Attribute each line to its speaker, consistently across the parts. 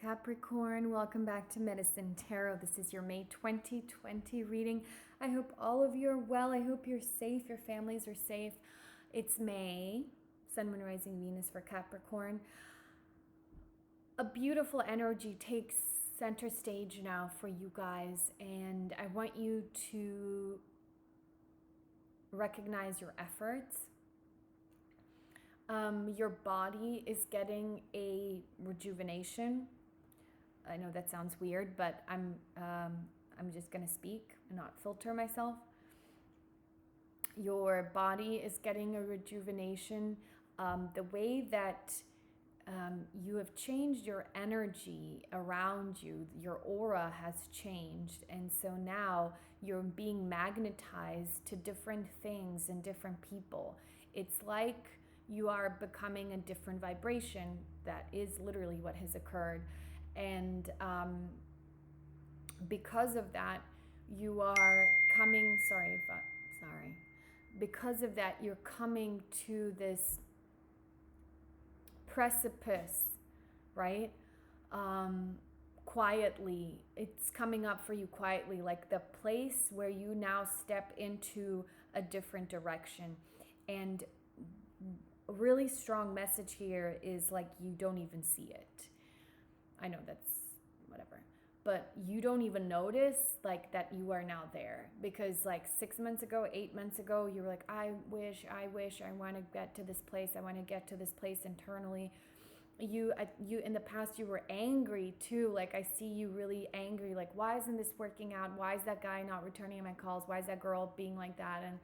Speaker 1: Capricorn, welcome back to Medicine Tarot. This is your May 2020 reading. I hope all of you are well. I hope you're safe. Your families are safe. It's May, Sun, Moon, Rising, Venus for Capricorn. A beautiful energy takes center stage now for you guys, and I want you to recognize your efforts. Your body is getting a rejuvenation. I know that sounds weird, but I'm just gonna speak and not filter myself. Your body is getting a rejuvenation. The way that you have changed your energy around you, your aura has changed, and so now you're being magnetized to different things and different people. It's like you are becoming a different vibration. That is literally what has occurred. And because of that, you are coming, because of that, you're coming to this precipice, right? Quietly, it's coming up for you quietly, like the place where you now step into a different direction. And a really strong message here is like you don't even see it. I know that's whatever, but you don't even notice like that you are now there, because like 6 months ago, 8 months ago, you were like, I wish, I want to get to this place. I want to get to this place internally. You in the past, you were angry too. Like I see you really angry. Like, why isn't this working out? Why is that guy not returning my calls? Why is that girl being like that? And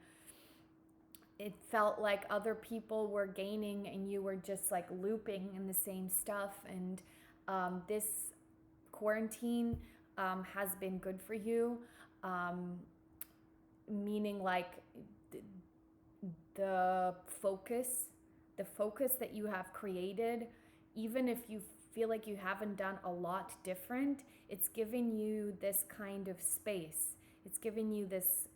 Speaker 1: it felt like other people were gaining and you were just like looping in the same stuff. And this quarantine has been good for you, meaning like the focus that you have created, even if you feel like you haven't done a lot different, it's giving you this kind of space. It's giving you this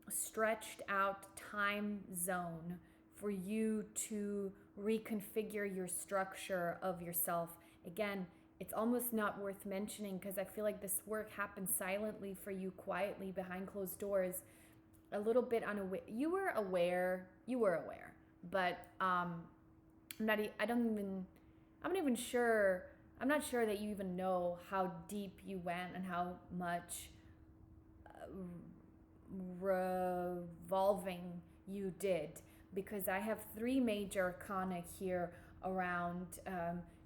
Speaker 1: stretched out time zone for you to reconfigure your structure of yourself. Again, it's almost not worth mentioning because I feel like this work happened silently for you, quietly behind closed doors, a little bit unaware. You were aware, but I'm not sure that you even know how deep you went and how much revolving you did, because I have 3 major arcana here around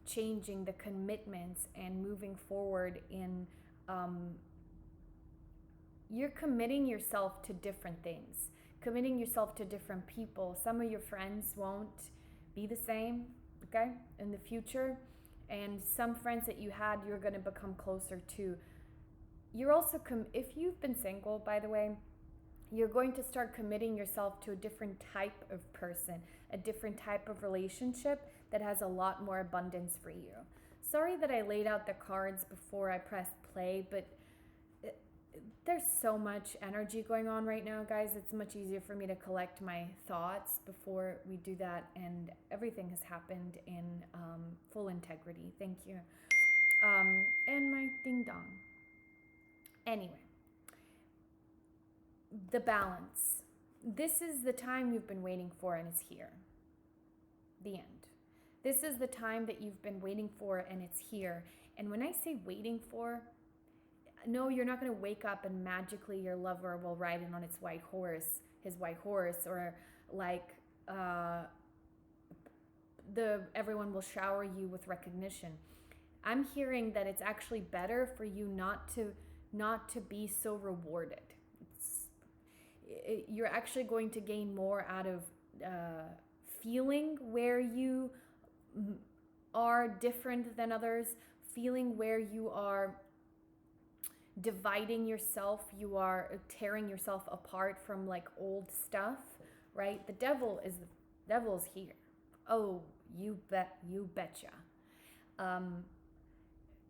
Speaker 1: changing the commitments and moving forward in you're committing yourself to different things, committing yourself to different people. Some of your friends won't be the same, okay, in the future, and some friends that you had, you're going to become closer to. You're also if you've been single, by the way, you're going to start committing yourself to a different type of person, a different type of relationship that has a lot more abundance for you. Sorry that I laid out the cards before I pressed play, but there's so much energy going on right now, guys. It's much easier for me to collect my thoughts before we do that, and everything has happened in full integrity. Thank you. And my ding dong. Anyway. The balance. This is the time you've been waiting for, and it's here. The end. This is the time that you've been waiting for, and it's here. And when I say waiting for, no, you're not going to wake up and magically your lover will ride in on his white horse, or like everyone will shower you with recognition. I'm hearing that it's actually better for you not to be so rewarded. You're actually going to gain more out of feeling where you are different than others, feeling where you are dividing yourself, you are tearing yourself apart from like old stuff, right? The devil's here. Oh, you betcha.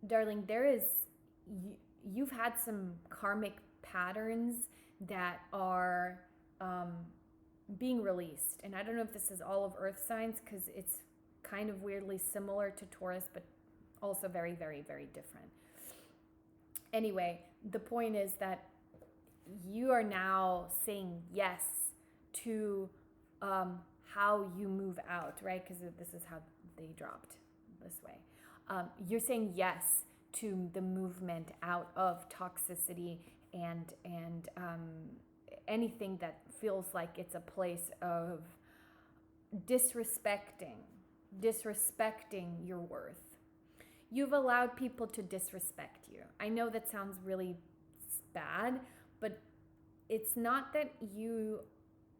Speaker 1: Darling, you've had some karmic patterns that are being released. And I don't know if this is all of earth signs, because it's kind of weirdly similar to Taurus, but Also very, very, very different. Anyway, the point is that you are now saying yes to how you move out, right? Because this is how they dropped this way. You're saying yes to the movement out of toxicity and anything that feels like it's a place of disrespecting your worth. You've allowed people to disrespect you. I know that sounds really bad, but it's not that you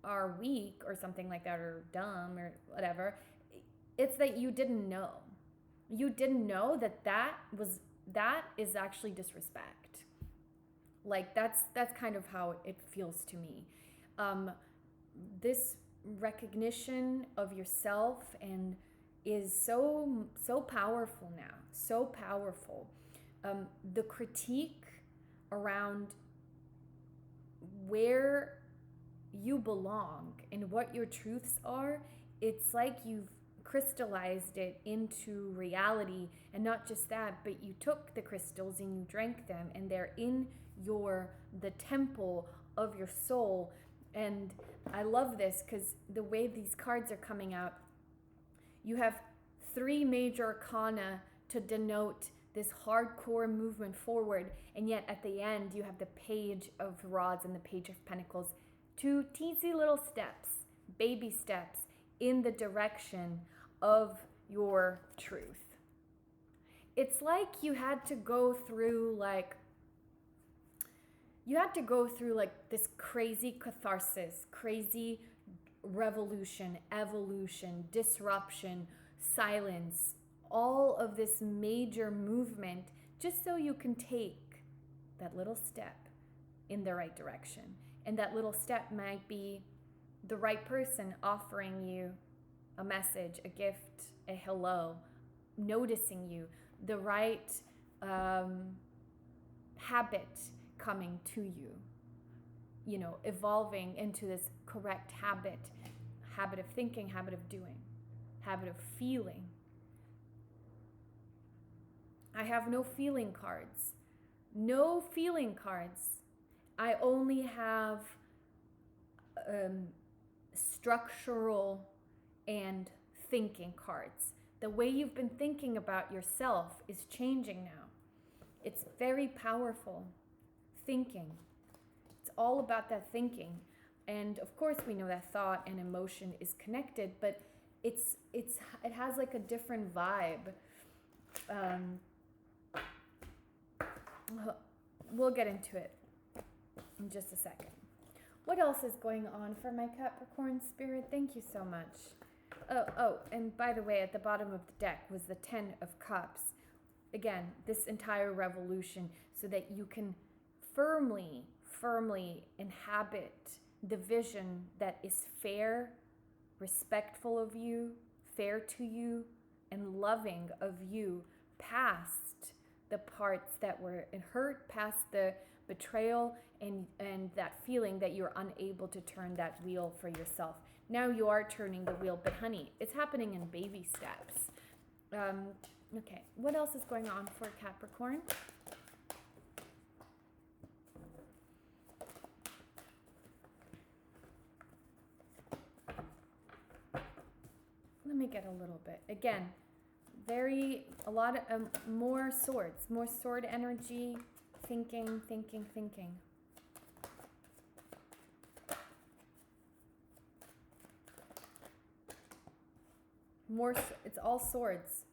Speaker 1: are weak or something like that, or dumb or whatever. It's that you didn't know. You didn't know that is actually disrespect. Like that's kind of how it feels to me. This recognition of yourself and is so powerful now, so powerful. The critique around where you belong and what your truths are, it's like you've crystallized it into reality. And not just that, but you took the crystals and you drank them, and they're in the temple of your soul. And I love this because the way these cards are coming out, you have 3 major arcana to denote this hardcore movement forward, and yet at the end you have the Page of Rods and the Page of Pentacles, 2 teensy little steps, baby steps in the direction of your truth. It's like you had to go through this crazy catharsis, crazy revolution, evolution, disruption, silence, all of this major movement, just so you can take that little step in the right direction. And that little step might be the right person offering you a message, a gift, a hello, noticing you, the right habit coming to you, evolving into this correct habit of thinking, habit of doing, habit of feeling. I have no feeling cards. No feeling cards. I only have structural and thinking cards. The way you've been thinking about yourself is changing now. It's very powerful. Thinking. It's all about that thinking. And of course we know that thought and emotion is connected, but it has like a different vibe. We'll get into it in just a second. What else is going on for my Capricorn spirit? Thank you so much. Oh, and by the way, at the bottom of the deck was the 10 of Cups. Again, this entire revolution, so that you can firmly inhabit the vision that is fair, respectful of you, fair to you, and loving of you, past the parts that were hurt, past the betrayal and that feeling that you're unable to turn that wheel for yourself. Now you are turning the wheel, but honey, it's happening in baby steps. Okay, what else is going on for Capricorn? Let me get a little bit. Again, more swords, more sword energy, thinking. It's all swords.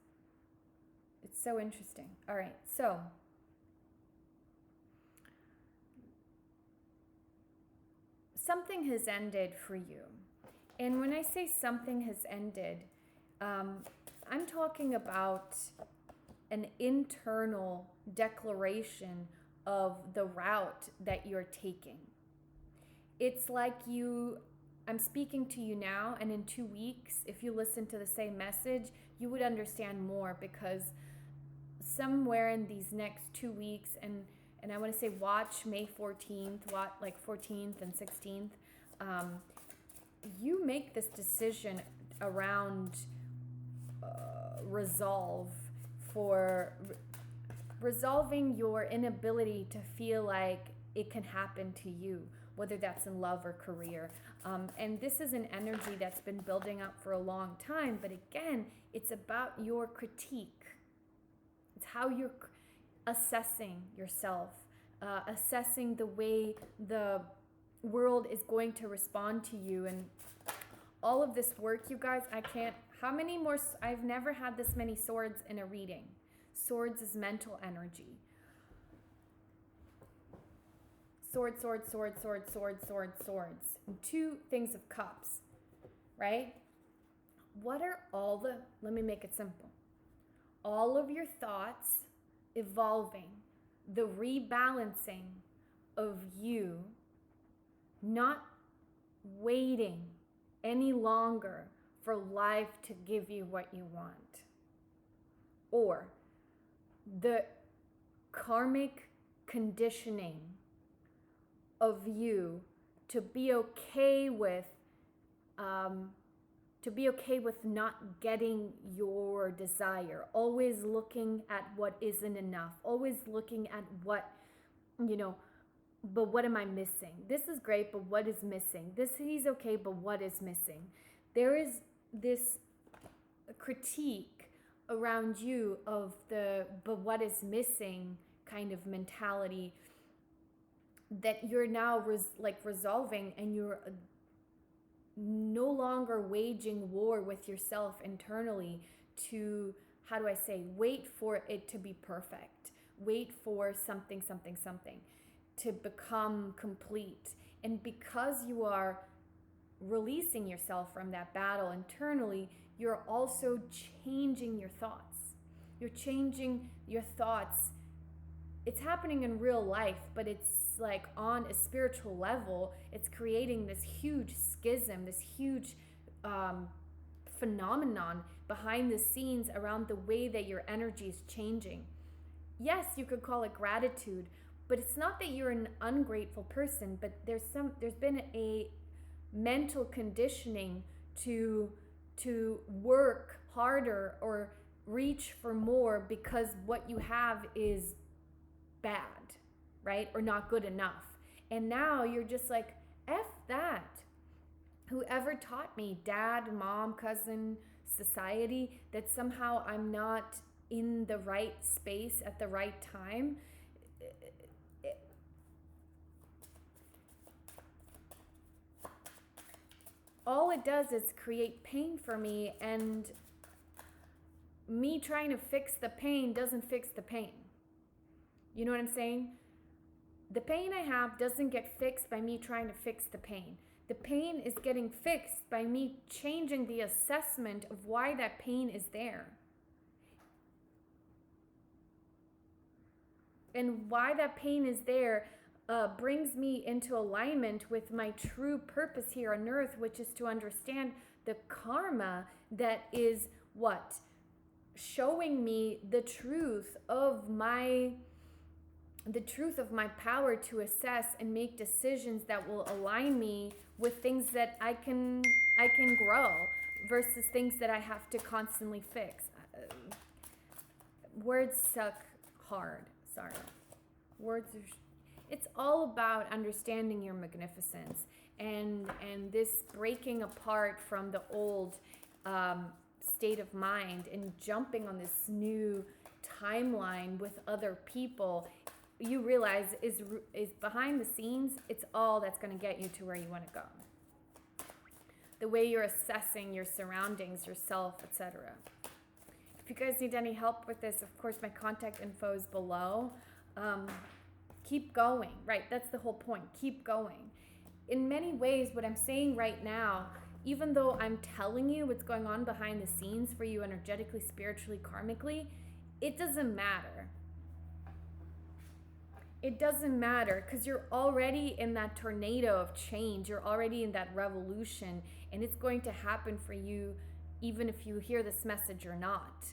Speaker 1: It's so interesting. All right, so something has ended for you. And when I say something has ended, I'm talking about an internal declaration of the route that you're taking. It's like I'm speaking to you now, and in 2 weeks, if you listen to the same message, you would understand more, because somewhere in these next 2 weeks, and I want to say watch May 14th, like 14th and 16th, you make this decision around resolve, for resolving your inability to feel like it can happen to you, whether that's in love or career. And this is an energy that's been building up for a long time. But again, it's about your critique. It's how you're assessing yourself, assessing the way the world is going to respond to you. And all of this work, you guys, how many more, I've never had this many swords in a reading. Swords is mental energy. Sword, sword, sword, sword, sword, sword, swords. And 2 things of cups, right? What are let me make it simple. All of your thoughts evolving, the rebalancing of you not waiting any longer for life to give you what you want. Or the karmic conditioning of you to be okay with not getting your desire, always looking at what isn't enough, always looking at what, but what am I missing? This is great, but what is missing? He's okay, but what is missing? There is this critique around you of but what is missing kind of mentality that you're now resolving, and you're no longer waging war with yourself internally to, wait for it to be perfect, wait for something to become complete. And because you are releasing yourself from that battle internally, you're also changing your thoughts. You're changing your thoughts. It's happening in real life, but it's like on a spiritual level, it's creating this huge schism, this huge phenomenon behind the scenes around the way that your energy is changing. Yes, you could call it gratitude, but it's not that you're an ungrateful person, but there's been a mental conditioning to work harder or reach for more because what you have is bad, right? Or not good enough. And now you're just like, F that. Whoever taught me, dad, mom, cousin, society, that somehow I'm not in the right space at the right time. All it does is create pain for me, and me trying to fix the pain doesn't fix the pain. You know what I'm saying? The pain I have doesn't get fixed by me trying to fix the pain. The pain is getting fixed by me changing the assessment of why that pain is there. And why that pain is there brings me into alignment with my true purpose here on earth, which is to understand the karma that is what? Showing me the truth of my power to assess and make decisions that will align me with things that I can grow versus things that I have to constantly fix. Words suck hard. Sorry. It's all about understanding your magnificence and this breaking apart from the old state of mind and jumping on this new timeline with other people. You realize is behind the scenes, it's all that's going to get you to where you want to go. The way you're assessing your surroundings, yourself, etc. If you guys need any help with this, of course, my contact info is below. Keep going, right? That's the whole point. Keep going. In many ways, what I'm saying right now, even though I'm telling you what's going on behind the scenes for you energetically, spiritually, karmically, it doesn't matter. It doesn't matter because you're already in that tornado of change. You're already in that revolution, and it's going to happen for you even if you hear this message or not.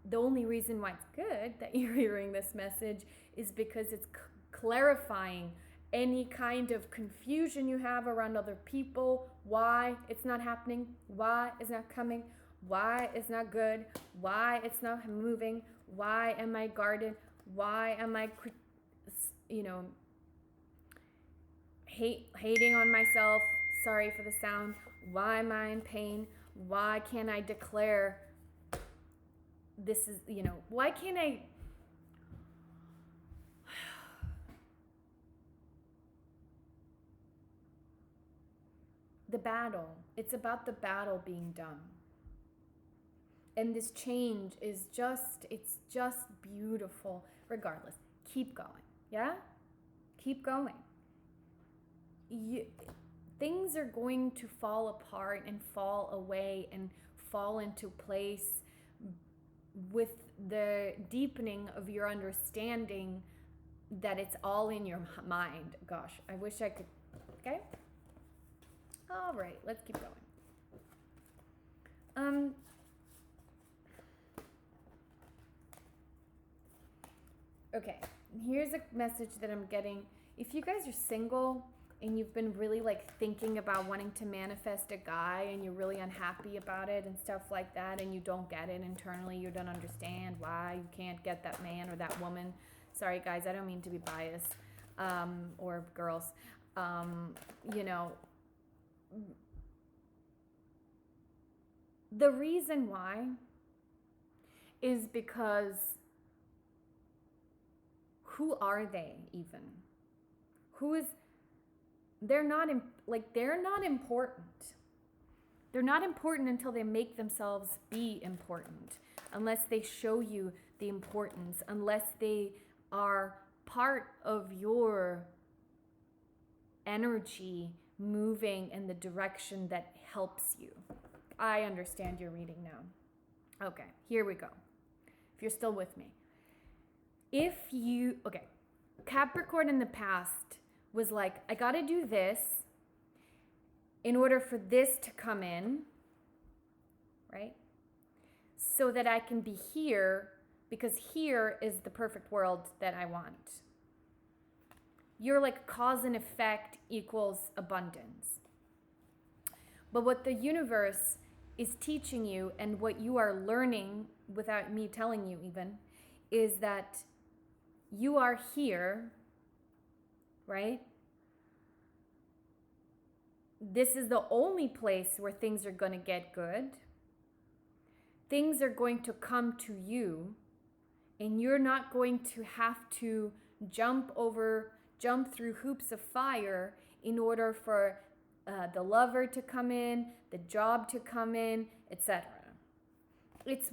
Speaker 1: The only reason why it's good that you're hearing this message is because it's clarifying any kind of confusion you have around other people, why it's not happening, why it's not coming, why it's not good, why it's not moving, why am I guarded, why am I, hating on myself, sorry for the sound, why am I in pain, why can't I declare this is, why can't I, the battle, it's about the battle being done. And this change is it's just beautiful regardless. Keep going, yeah? Keep going. Things are going to fall apart and fall away and fall into place with the deepening of your understanding that it's all in your mind. Gosh, I wish I could, okay? All right, let's keep going. Okay, here's a message that I'm getting. If you guys are single and you've been really like thinking about wanting to manifest a guy and you're really unhappy about it and stuff like that, and you don't get it internally, you don't understand why you can't get that man or that woman. Sorry guys, I don't mean to be biased, or girls. The reason why is because who are they even? They're not important. They're not important until they make themselves be important, unless they show you the importance, unless they are part of your energy moving in the direction that helps you. I understand your reading now. Okay, here we go. If you're still with me. Capricorn in the past was like, I gotta do this in order for this to come in, right? So that I can be here, because here is the perfect world that I want. You're like cause and effect equals abundance. But what the universe is teaching you, and what you are learning without me telling you even, is that you are here, right? This is the only place where things are going to get good. Things are going to come to you, and you're not going to have to jump through hoops of fire in order for the lover to come in, the job to come in, etc. It's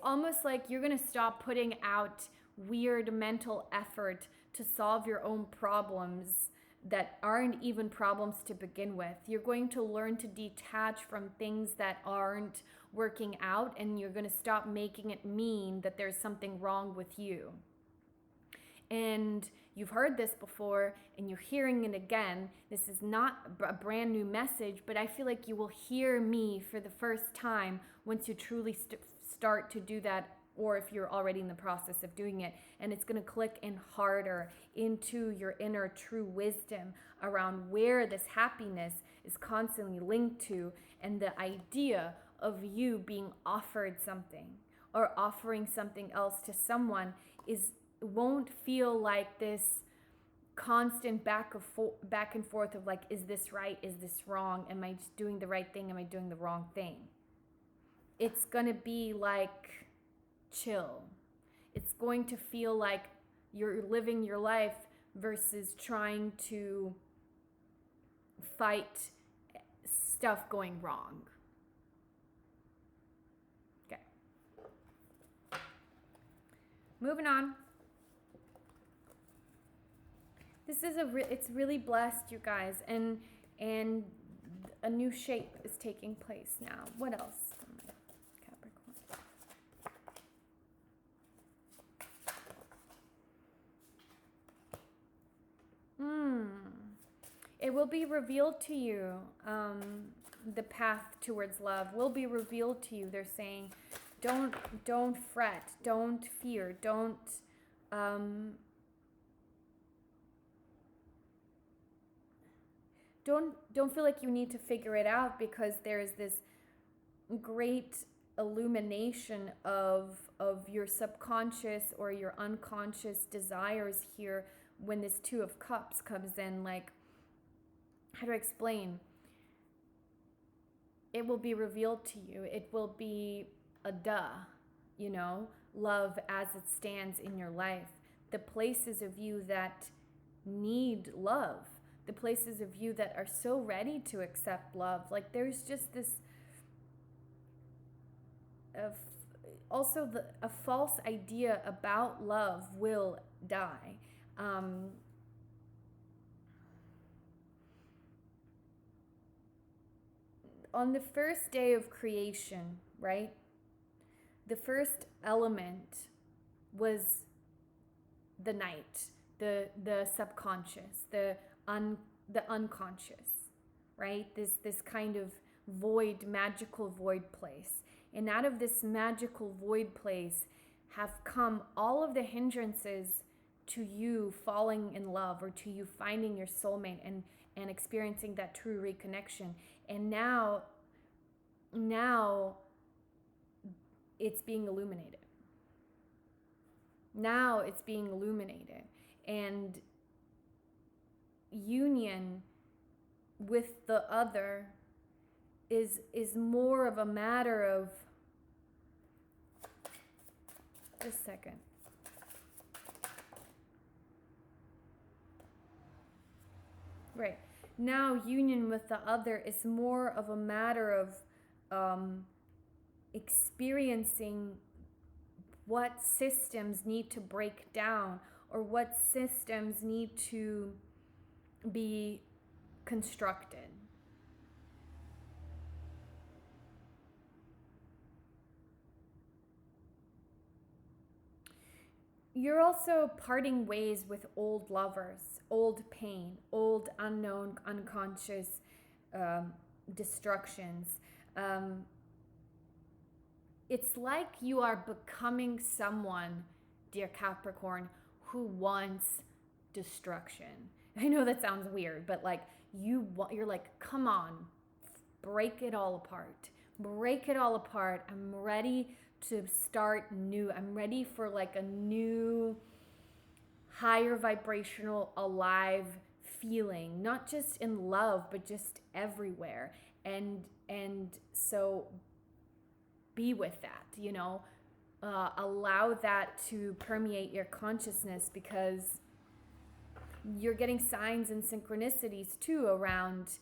Speaker 1: almost like you're going to stop putting out weird mental effort to solve your own problems that aren't even problems to begin with. You're going to learn to detach from things that aren't working out, and you're going to stop making it mean that there's something wrong with you. And you've heard this before, and you're hearing it again. This is not a brand new message, but I feel like you will hear me for the first time once you truly start to do that, or if you're already in the process of doing it. And it's going to click in harder into your inner true wisdom around where this happiness is constantly linked to, and the idea of you being offered something or offering something else to someone won't feel like this constant back and forth of like, is this right? Is this wrong? Am I just doing the right thing? Am I doing the wrong thing? It's going to be like chill. It's going to feel like you're living your life versus trying to fight stuff going wrong. Okay. Moving on. This is it's really blessed, you guys, and a new shape is taking place now. What else? It will be revealed to you. The path towards love will be revealed to you. They're saying, don't fret, don't fear, don't feel like you need to figure it out, because there's this great illumination of your subconscious or your unconscious desires here when this Two of Cups comes in. Like, how do I explain? It will be revealed to you. It will be a love as it stands in your life. The places of you that need love, the places of you that are so ready to accept love. Like, there's just this a false idea about love will die. On the first day of creation, right? The first element was the night, the subconscious, the unconscious, right? This kind of void, magical void place. And out of this magical void place have come all of the hindrances to you falling in love, or to you finding your soulmate and experiencing that true reconnection. And now it's being illuminated. Now it's being illuminated. And union with the other is more of a matter of, just a second. Right. Now union with the other is more of a matter of experiencing what systems need to break down, or what systems need to be constructed. You're also parting ways with old lovers, old pain, old unknown, unconscious destructions. It's like you are becoming someone, dear Capricorn, who wants destruction. I know that sounds weird, but like you're like, come on, break it all apart. Break it all apart. I'm ready to start new. I'm ready for like a new, higher vibrational, alive feeling, not just in love, but just everywhere. And so be with that, allow that to permeate your consciousness, because you're getting signs and synchronicities too around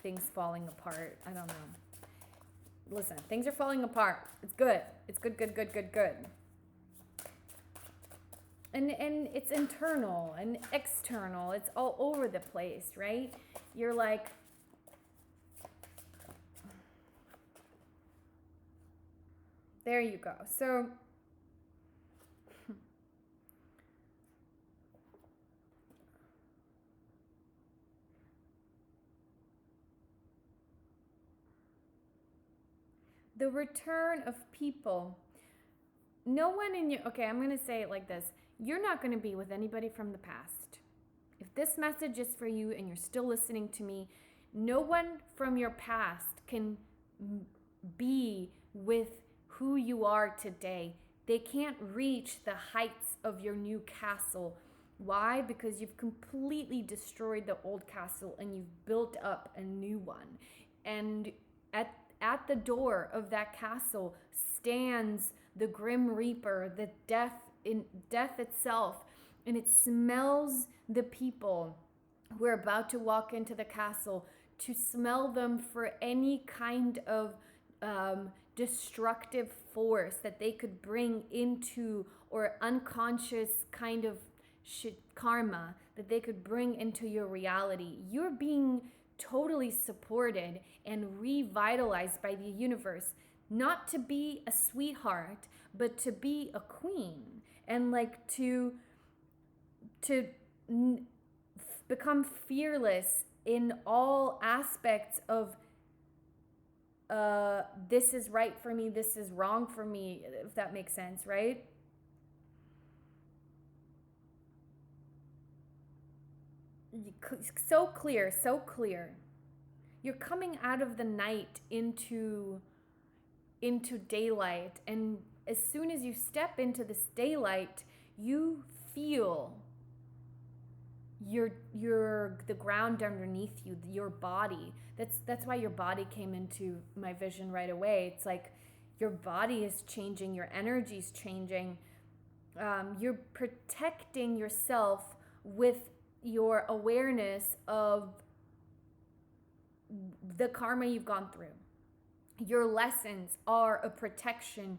Speaker 1: things falling apart. I don't know. Listen, things are falling apart. It's good. It's good. And it's internal and external. It's all over the place, right? You're like, there you go. So the return of people. No one in your, okay, I'm going to say it like this. You're not going to be with anybody from the past. If this message is for you and you're still listening to me, no one from your past can be with who you are today. They can't reach the heights of your new castle. Why? Because you've completely destroyed the old castle and you've built up a new one. And at the door of that castle stands the Grim Reaper, the death itself, and it smells the people who are about to walk into the castle, to smell them for any kind of destructive force that they could bring into, or unconscious kind of karma that they could bring into your reality. You're being totally supported and revitalized by the universe, not to be a sweetheart, but to be a queen, and like to become fearless in all aspects of this is right for me, this is wrong for me, if that makes sense, right? So clear. You're coming out of the night into into daylight. And as soon as you step into this daylight, you feel the ground underneath you, your body. That's why your body came into my vision right away. It's like your body is changing, your energy is changing. You're protecting yourself with your awareness of the karma you've gone through. Your lessons are a protection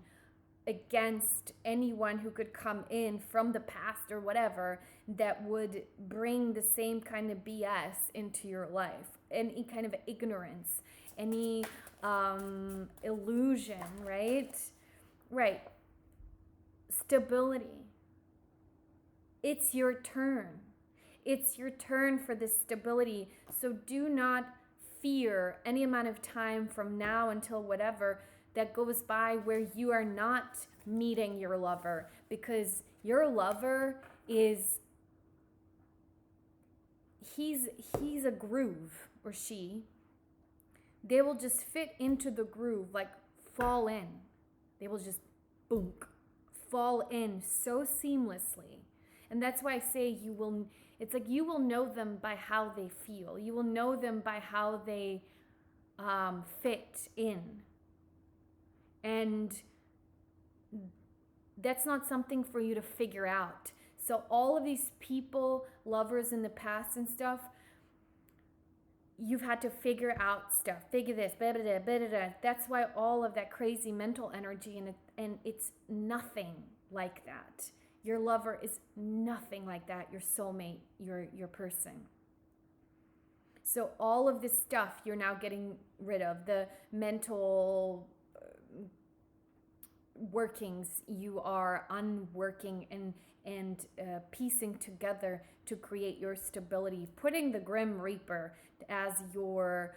Speaker 1: against anyone who could come in from the past or whatever that would bring the same kind of BS into your life, any kind of ignorance, any illusion, right? Right. Stability. It's your turn. It's your turn for this stability. So do not fear any amount of time from now until whatever that goes by where you are not meeting your lover, because your lover is, he's a groove, or she. They will just fit into the groove, like fall in. They will just boom, fall in so seamlessly. And that's why I say it's like you will know them by how they feel. You will know them by how they fit in. And that's not something for you to figure out. So all of these people, lovers in the past and stuff, you've had to figure out stuff, figure this, blah, blah, blah, blah, blah. That's why all of that crazy mental energy, and it's nothing like that. Your lover is nothing like that. Your soulmate, your person. So all of this stuff you're now getting rid of, the mental workings you are unworking and piecing together to create your stability, putting the Grim Reaper as your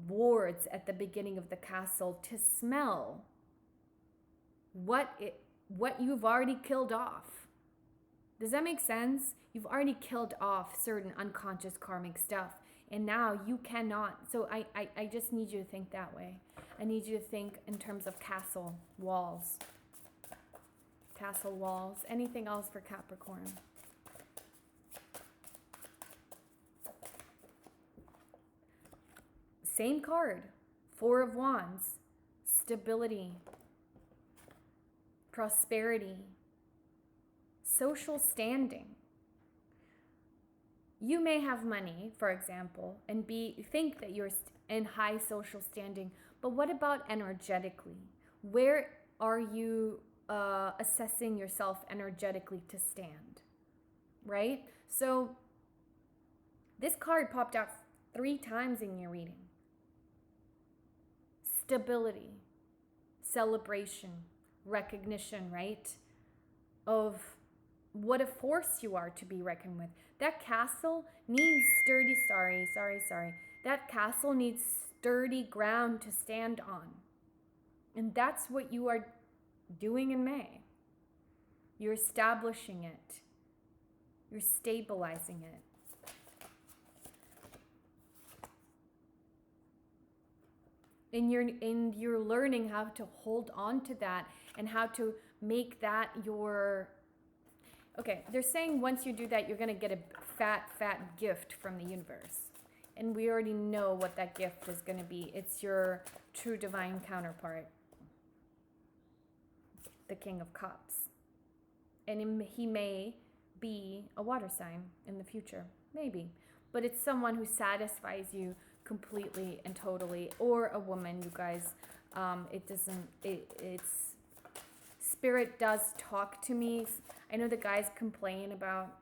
Speaker 1: wards at the beginning of the castle to smell what you've already killed off. Does that make sense? You've already killed off certain unconscious karmic stuff, and now you cannot. So I just need you to think that way. I need you to think in terms of castle walls. Castle walls. Anything else for Capricorn? Same card. Four of Wands. Stability. Prosperity. Social standing. You may have money, for example, and think that you're in high social standing, but what about energetically? Where are you assessing yourself energetically to stand? Right? So this card popped out 3 times in your reading. Stability, celebration, recognition, right? Of what a force you are to be reckoned with. That castle needs That castle needs sturdy ground to stand on. And that's what you are doing in May. You're establishing it. You're stabilizing it. And you're learning how to hold on to that and how to make that your... Okay, they're saying once you do that, you're going to get a fat gift from the universe. And we already know what that gift is going to be. It's your true divine counterpart, the King of Cups. And he may be a water sign in the future, maybe. But it's someone who satisfies you completely and totally, or a woman, you guys. It's spirit does talk to me. I know the guys complain about,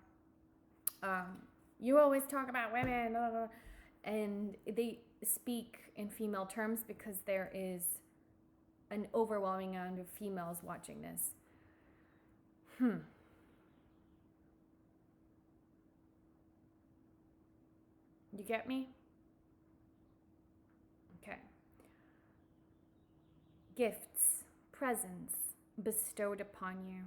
Speaker 1: you always talk about women, blah, blah, blah. And they speak in female terms because there is an overwhelming amount of females watching this. You get me? Okay. Gifts, presents bestowed upon you.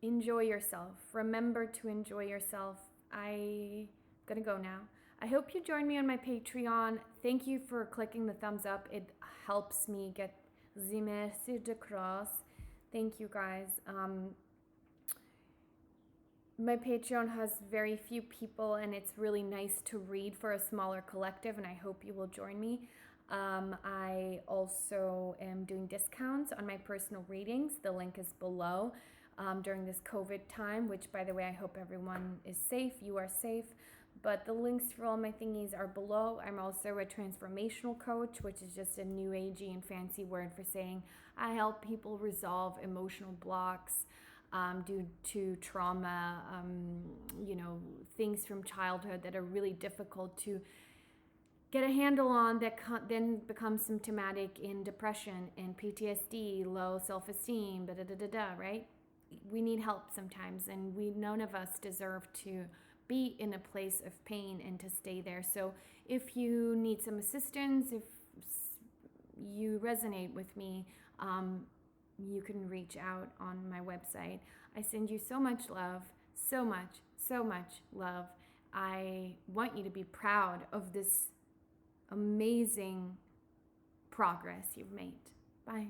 Speaker 1: Enjoy yourself. Remember to enjoy yourself. I'm gonna go now. I hope you join me on my Patreon. thank you for clicking the thumbs up. It helps me get merci de cross. Thank you guys. My Patreon has very few people, and it's really nice to read for a smaller collective, and I hope you will join me. I also am doing discounts on my personal readings. The link is below during this COVID time, which, by the way, I hope everyone is safe. You are safe. But the links for all my thingies are below. I'm also a transformational coach, which is just a new agey and fancy word for saying I help people resolve emotional blocks due to trauma, things from childhood that are really difficult to get a handle on, that then becomes symptomatic in depression and PTSD, low self-esteem, right? We need help sometimes, and none of us deserve to be in a place of pain and to stay there. So if you need some assistance, if you resonate with me, you can reach out on my website. I send you so much love, so much love. I want you to be proud of this amazing progress you've made. Bye.